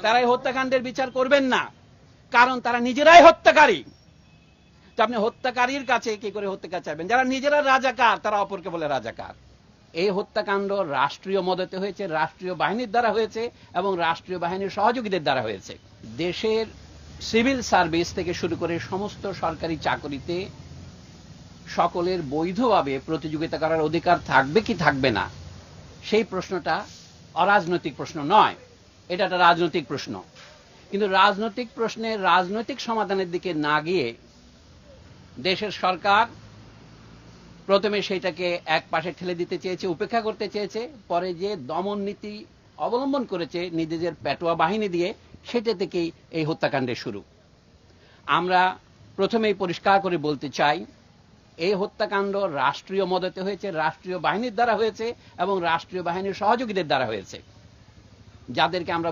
তারা এই হত্যাকাণ্ডের বিচার করবেন না, কারণ তারা নিজেরাই হত্যাকারী। তো আপনি হত্যাকারীর কাছে কি করে হত্যাকার চাইবেন? যারা নিজেরা রাজাকার তারা অপরকে বলে রাজাকার। এই হত্যাকাণ্ড রাষ্ট্রীয় মদতে হয়েছে, রাষ্ট্রীয় বাহিনীর দ্বারা হয়েছে এবং রাষ্ট্রীয় বাহিনীর সহযোগীদের দ্বারা হয়েছে। দেশের সিভিল সার্ভিস থেকে শুরু করে সমস্ত সরকারি চাকরিতে সকলের বৈধভাবে প্রতিযোগিতা করার অধিকার থাকবে কি থাকবে না, সেই প্রশ্নটা অরাজনৈতিক প্রশ্ন নয়, এটা একটা রাজনৈতিক প্রশ্ন। কিন্তু রাজনৈতিক প্রশ্নের রাজনৈতিক সমাধানের দিকে না গিয়ে দেশের সরকার প্রথমে সেটাকে এক পাশে ঠেলে দিতে চেয়েছে, উপেক্ষা করতে চেয়েছে, পরে যে দমন নীতি অবলম্বন করেছে নিজেদের পেটোয়া বাহিনী দিয়ে, সেটা থেকেই এই হত্যাকাণ্ডের শুরু। আমরা প্রথমেই পরিষ্কার করে বলতে চাই, এই হত্যাকাণ্ড রাষ্ট্রীয় মদতে হয়েছে, রাষ্ট্রীয় বাহিনীর দ্বারা হয়েছে এবং রাষ্ট্রীয় বাহিনীর সহযোগীদের দ্বারা হয়েছে, যাদেরকে আমরা